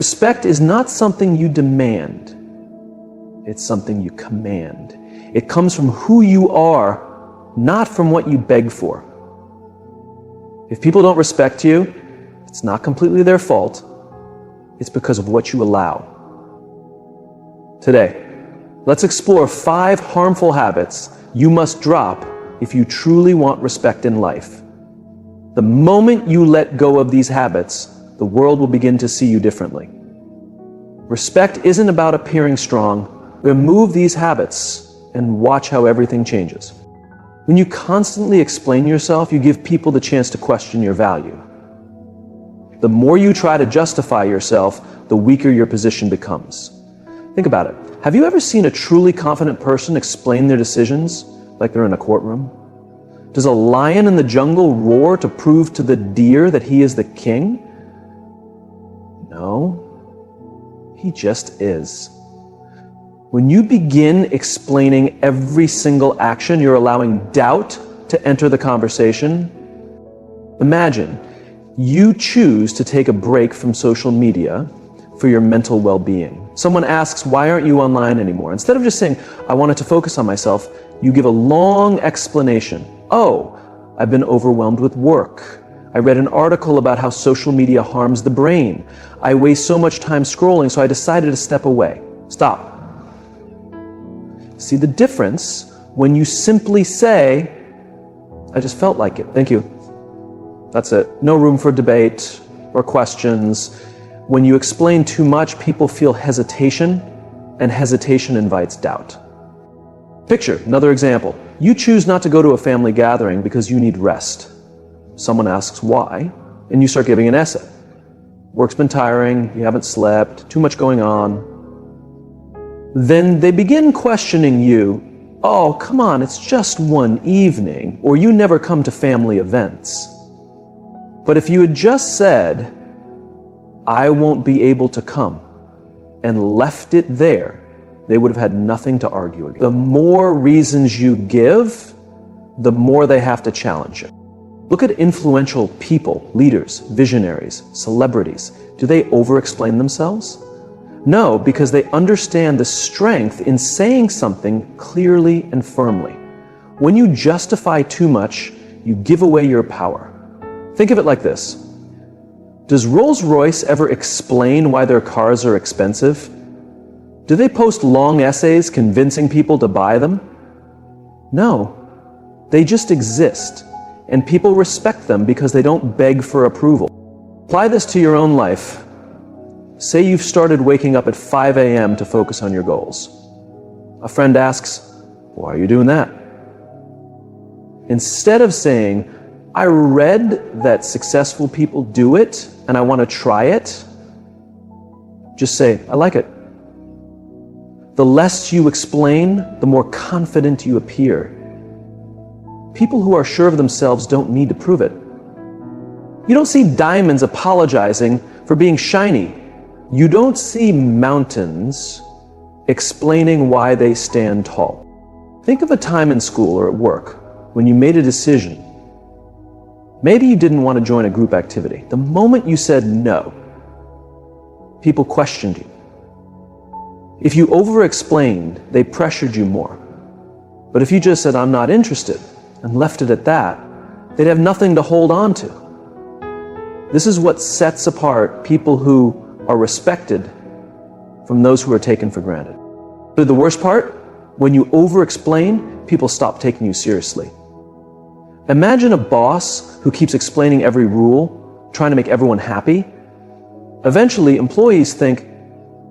Respect is not something you demand. It's something you command. It comes from who you are, not from what you beg for. If people don't respect you, it's not completely their fault. It's because of what you allow. Today, let's explore 5 harmful habits you must drop if you truly want respect in life. The moment you let go of these habits, the world will begin to see you differently. Respect isn't about appearing strong. Remove these habits and watch how everything changes. When you constantly explain yourself, you give people the chance to question your value. The more you try to justify yourself, the weaker your position becomes. Think about it. Have you ever seen a truly confident person explain their decisions like they're in a courtroom? Does a lion in the jungle roar to prove to the deer that he is the king? No, he just is. When you begin explaining every single action, you're allowing doubt to enter the conversation. Imagine you choose to take a break from social media for your mental well-being. Someone asks, why aren't you online anymore? Instead of just saying, I wanted to focus on myself, you give a long explanation. Oh, I've been overwhelmed with work. I read an article about how social media harms the brain. I waste so much time scrolling, so I decided to step away. Stop. See the difference when you simply say, I just felt like it. Thank you. That's it. No room for debate or questions. When you explain too much, people feel hesitation, and hesitation invites doubt. Picture another example. You choose not to go to a family gathering because you need rest. Someone asks why, and you start giving an essay. Work's been tiring, you haven't slept, too much going on. Then they begin questioning you. Oh, come on, it's just one evening, or you never come to family events. But if you had just said, I won't be able to come, and left it there, they would have had nothing to argue against. The more reasons you give, the more they have to challenge you. Look at influential people, leaders, visionaries, celebrities. Do they over-explain themselves? No, because they understand the strength in saying something clearly and firmly. When you justify too much, you give away your power. Think of it like this. Does Rolls-Royce ever explain why their cars are expensive? Do they post long essays convincing people to buy them? No, they just exist, and people respect them because they don't beg for approval. Apply this to your own life. Say you've started waking up at 5 a.m. to focus on your goals. A friend asks, why are you doing that? Instead of saying, I read that successful people do it and I want to try it, just say, I like it. The less you explain, the more confident you appear. People who are sure of themselves don't need to prove it. You don't see diamonds apologizing for being shiny. You don't see mountains explaining why they stand tall. Think of a time in school or at work when you made a decision. Maybe you didn't want to join a group activity. The moment you said no, people questioned you. If you over-explained, they pressured you more. But if you just said, I'm not interested, and left it at that, they'd have nothing to hold on to. This is what sets apart people who are respected from those who are taken for granted. But the worst part, when you over-explain, people stop taking you seriously. Imagine a boss who keeps explaining every rule, trying to make everyone happy. Eventually, employees think,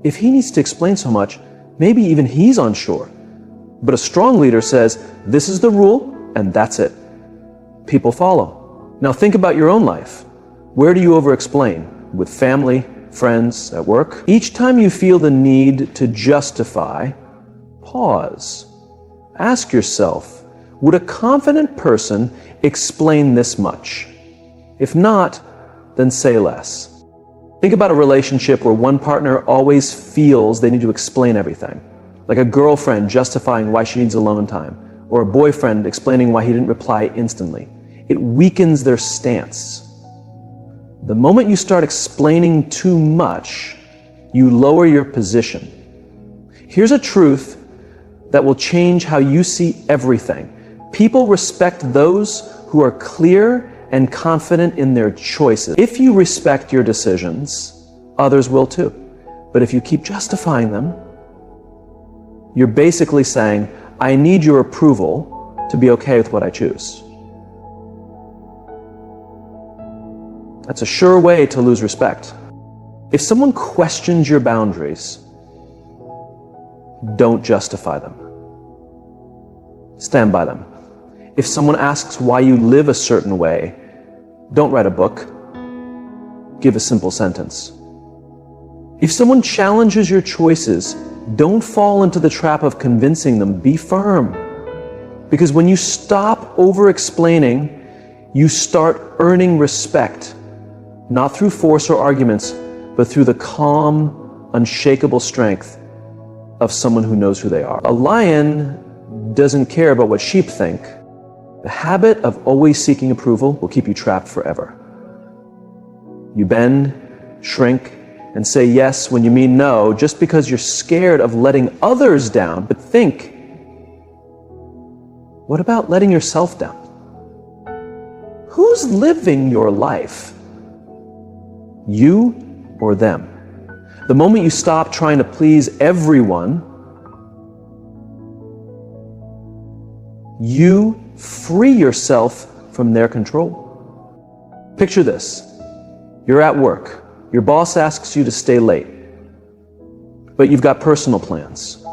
if he needs to explain so much, maybe even he's unsure. But a strong leader says, this is the rule, and that's it. People follow. Now think about your own life. Where do you over-explain? With family, friends, at work? Each time you feel the need to justify, pause. Ask yourself, would a confident person explain this much? If not, then say less. Think about a relationship where one partner always feels they need to explain everything, like a girlfriend justifying why she needs alone time, or a boyfriend explaining why he didn't reply instantly. It weakens their stance. The moment you start explaining too much, you lower your position. Here's a truth that will change how you see everything. People respect those who are clear and confident in their choices. If you respect your decisions, others will too. But if you keep justifying them, you're basically saying, I need your approval to be okay with what I choose. That's a sure way to lose respect. If someone questions your boundaries, don't justify them. Stand by them. If someone asks why you live a certain way, don't write a book. Give a simple sentence. If someone challenges your choices, don't fall into the trap of convincing them. Be firm. Because when you stop over-explaining, you start earning respect, not through force or arguments, but through the calm, unshakable strength of someone who knows who they are. A lion doesn't care about what sheep think. The habit of always seeking approval will keep you trapped forever. You bend, shrink, and say yes when you mean no, just because you're scared of letting others down. But think, what about letting yourself down? Who's living your life? You or them? The moment you stop trying to please everyone, you free yourself from their control. Picture this. You're at work. Your boss asks you to stay late, but you've got personal plans.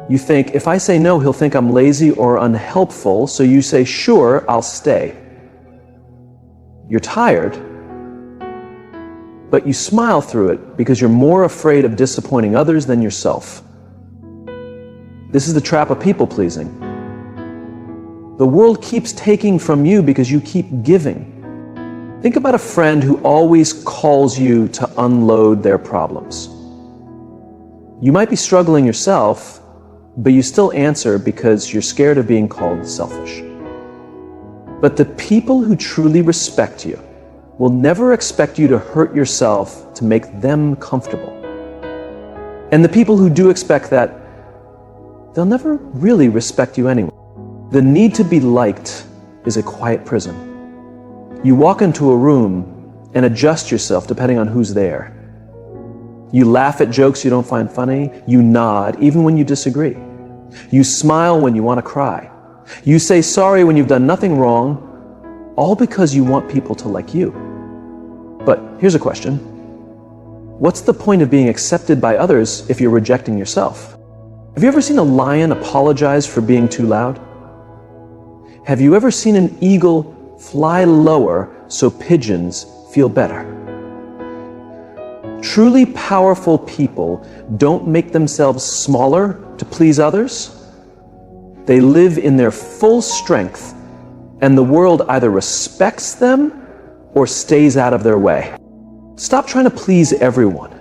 You think, if I say no, he'll think I'm lazy or unhelpful, so you say, sure, I'll stay. You're tired, but you smile through it because you're more afraid of disappointing others than yourself. This is the trap of people-pleasing. The world keeps taking from you because you keep giving. Think about a friend who always calls you to unload their problems. You might be struggling yourself, but you still answer because you're scared of being called selfish. But the people who truly respect you will never expect you to hurt yourself to make them comfortable. And the people who do expect that, they'll never really respect you anyway. The need to be liked is a quiet prison. You walk into a room and adjust yourself depending on who's there. You laugh at jokes you don't find funny. You nod even when you disagree. You smile when you want to cry. You say sorry when you've done nothing wrong, all because you want people to like you. But here's a question. What's the point of being accepted by others if you're rejecting yourself? Have you ever seen a lion apologize for being too loud? Have you ever seen an eagle fly lower so pigeons feel better? Truly powerful people don't make themselves smaller to please others. They live in their full strength, and the world either respects them or stays out of their way. Stop trying to please everyone.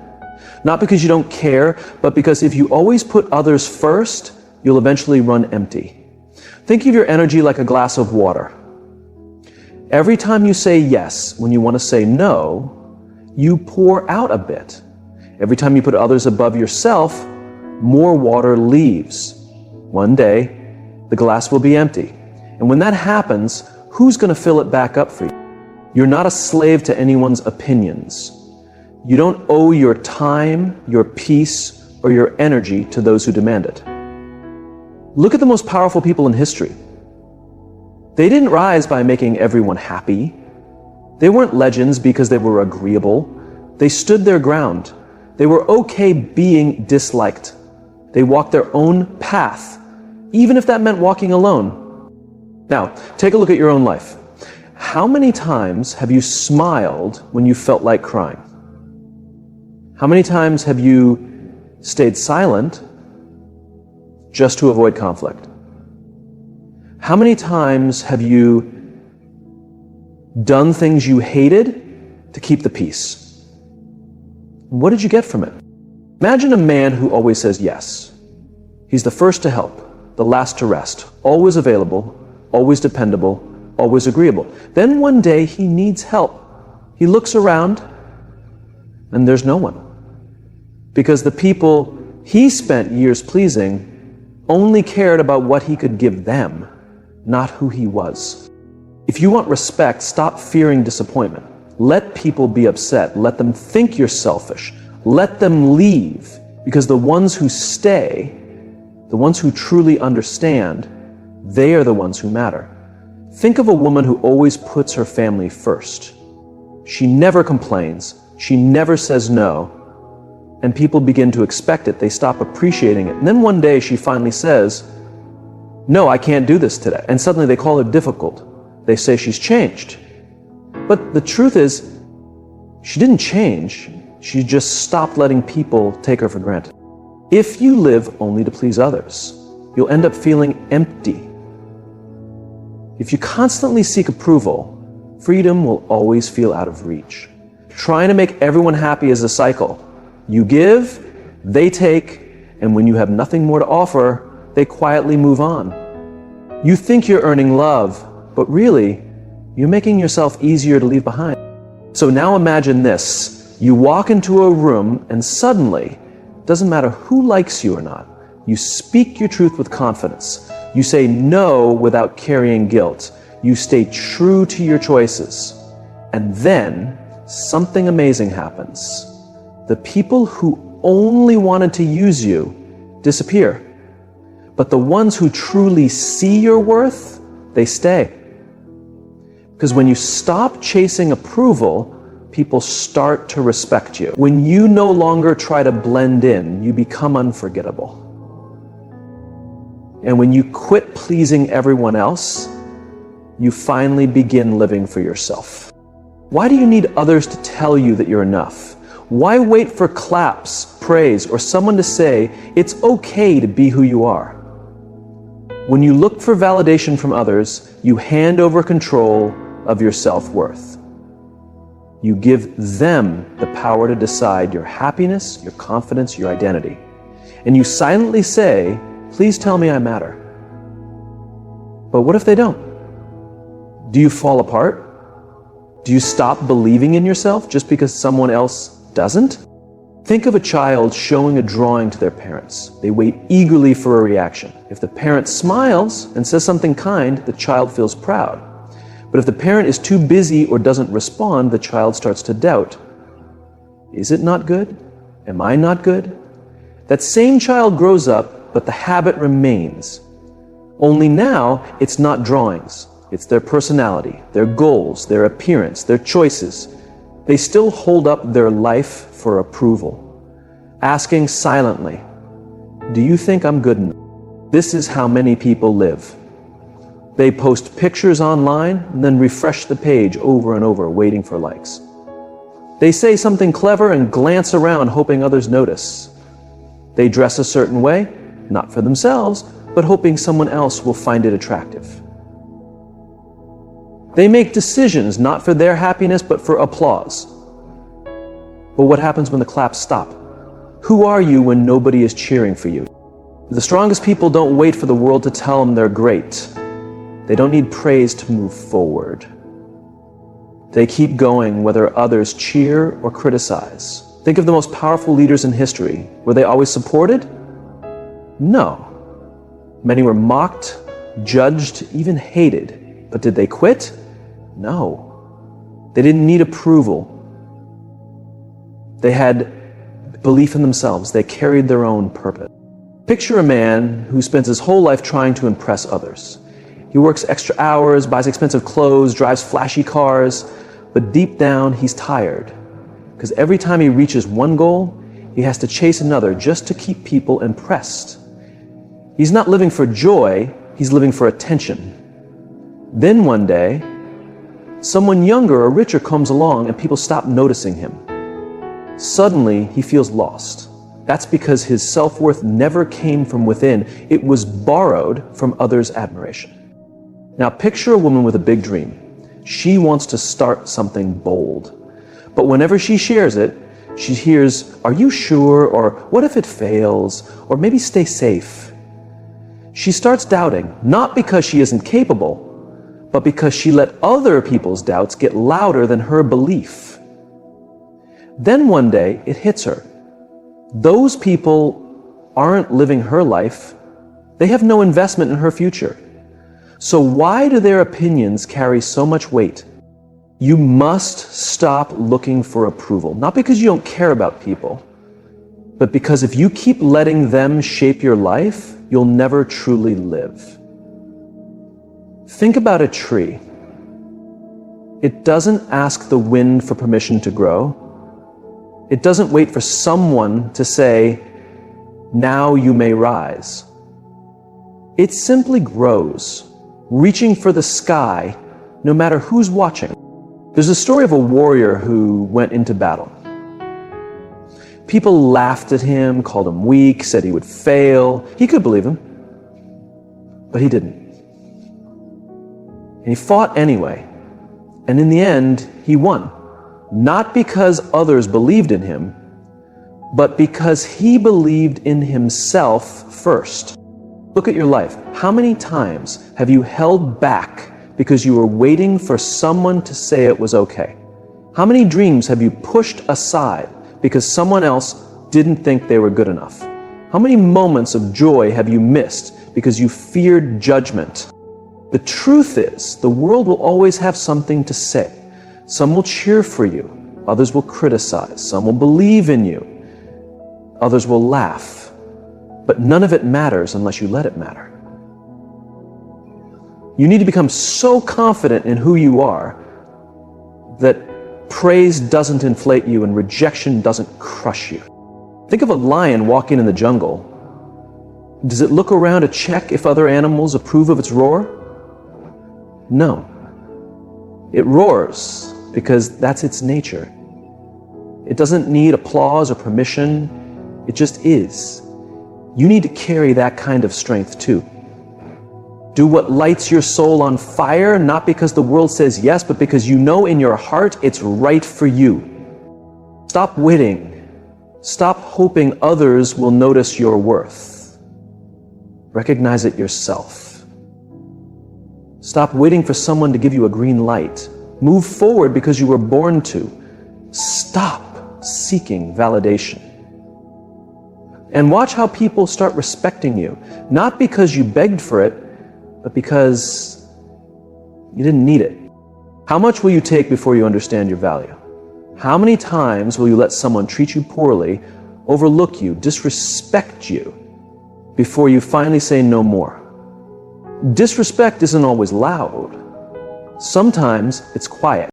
Not because you don't care, but because if you always put others first, you'll eventually run empty. Think of your energy like a glass of water. Every time you say yes when you want to say no, you pour out a bit. Every time you put others above yourself, more water leaves. One day, the glass will be empty. And when that happens, who's going to fill it back up for you? You're not a slave to anyone's opinions. You don't owe your time, your peace, or your energy to those who demand it. Look at the most powerful people in history. They didn't rise by making everyone happy. They weren't legends because they were agreeable. They stood their ground. They were okay being disliked. They walked their own path, even if that meant walking alone. Now, take a look at your own life. How many times have you smiled when you felt like crying? How many times have you stayed silent just to avoid conflict? How many times have you done things you hated to keep the peace? What did you get from it? Imagine a man who always says yes. He's the first to help, the last to rest, always available, always dependable, always agreeable. Then one day he needs help. He looks around and there's no one. because the people he spent years pleasing only cared about what he could give them, not who he was. If you want respect, stop fearing disappointment. Let people be upset. Let them think you're selfish. Let them leave, because the ones who stay, the ones who truly understand, they are the ones who matter. Think of a woman who always puts her family first. She never complains. She never says no. And people begin to expect it. They stop appreciating it. And then one day she finally says, "No, I can't do this today." And suddenly they call her difficult. They say she's changed. But the truth is, she didn't change. She just stopped letting people take her for granted. If you live only to please others, you'll end up feeling empty. If you constantly seek approval, freedom will always feel out of reach. Trying to make everyone happy is a cycle. You give, they take, and when you have nothing more to offer, they quietly move on. You think you're earning love, but really, you're making yourself easier to leave behind. So now imagine this. You walk into a room and suddenly, it doesn't matter who likes you or not, you speak your truth with confidence. You say no without carrying guilt. You stay true to your choices. And then something amazing happens. The people who only wanted to use you disappear. But the ones who truly see your worth, they stay. Because when you stop chasing approval, people start to respect you. When you no longer try to blend in, you become unforgettable. And when you quit pleasing everyone else, you finally begin living for yourself. Why do you need others to tell you that you're enough? Why wait for claps, praise, or someone to say it's okay to be who you are? When you look for validation from others, you hand over control of your self-worth. You give them the power to decide your happiness, your confidence, your identity. And you silently say, "Please tell me I matter." But what if they don't? Do you fall apart? Do you stop believing in yourself just because someone else doesn't? Think of a child showing a drawing to their parents. They wait eagerly for a reaction. If the parent smiles and says something kind, the child feels proud. But if the parent is too busy or doesn't respond, the child starts to doubt. Is it not good? Am I not good? That same child grows up, but the habit remains. Only now, it's not drawings. It's their personality, their goals, their appearance, their choices. They still hold up their life for approval, asking silently, "Do you think I'm good enough?" This is how many people live. They post pictures online and then refresh the page over and over, waiting for likes. They say something clever and glance around, hoping others notice. They dress a certain way, not for themselves, but hoping someone else will find it attractive. They make decisions not for their happiness, but for applause. But what happens when the claps stop? Who are you when nobody is cheering for you? The strongest people don't wait for the world to tell them they're great. They don't need praise to move forward. They keep going whether others cheer or criticize. Think of the most powerful leaders in history. Were they always supported? No. Many were mocked, judged, even hated. But did they quit? No. They didn't need approval. They had belief in themselves. They carried their own purpose. Picture a man who spends his whole life trying to impress others. He works extra hours, buys expensive clothes, drives flashy cars, but deep down he's tired. Because every time he reaches one goal, he has to chase another just to keep people impressed. He's not living for joy, he's living for attention. Then one day, someone younger or richer comes along and people stop noticing him. Suddenly, he feels lost. That's because his self-worth never came from within. It was borrowed from others' admiration. Now picture a woman with a big dream. She wants to start something bold. But whenever she shares it, she hears, "Are you sure?" or "What if it fails?" or "Maybe stay safe." She starts doubting, not because she isn't capable, but because she let other people's doubts get louder than her belief. Then one day, it hits her. Those people aren't living her life. They have no investment in her future. So why do their opinions carry so much weight? You must stop looking for approval, not because you don't care about people, but because if you keep letting them shape your life, you'll never truly live. Think about a tree. It doesn't ask the wind for permission to grow. It doesn't wait for someone to say, "Now you may rise." It simply grows, reaching for the sky, no matter who's watching. There's a story of a warrior who went into battle. People laughed at him, called him weak, said he would fail. He could believe him, but he didn't. And he fought anyway. And in the end, he won. Not because others believed in him, but because he believed in himself first. Look at your life. How many times have you held back because you were waiting for someone to say it was okay? How many dreams have you pushed aside because someone else didn't think they were good enough? How many moments of joy have you missed because you feared judgment? The truth is, the world will always have something to say. Some will cheer for you, others will criticize, some will believe in you, others will laugh. But none of it matters unless you let it matter. You need to become so confident in who you are that praise doesn't inflate you and rejection doesn't crush you. Think of a lion walking in the jungle. Does it look around to check if other animals approve of its roar? No. It roars because that's its nature. It doesn't need applause or permission. It just is. You need to carry that kind of strength too. Do what lights your soul on fire, not because the world says yes, but because you know in your heart it's right for you. Stop waiting. Stop hoping others will notice your worth. Recognize it yourself. Stop waiting for someone to give you a green light. Move forward because you were born to. Stop seeking validation. And watch how people start respecting you, not because you begged for it, but because you didn't need it. How much will you take before you understand your value? How many times will you let someone treat you poorly, overlook you, disrespect you, before you finally say no more? Disrespect isn't always loud. Sometimes it's quiet.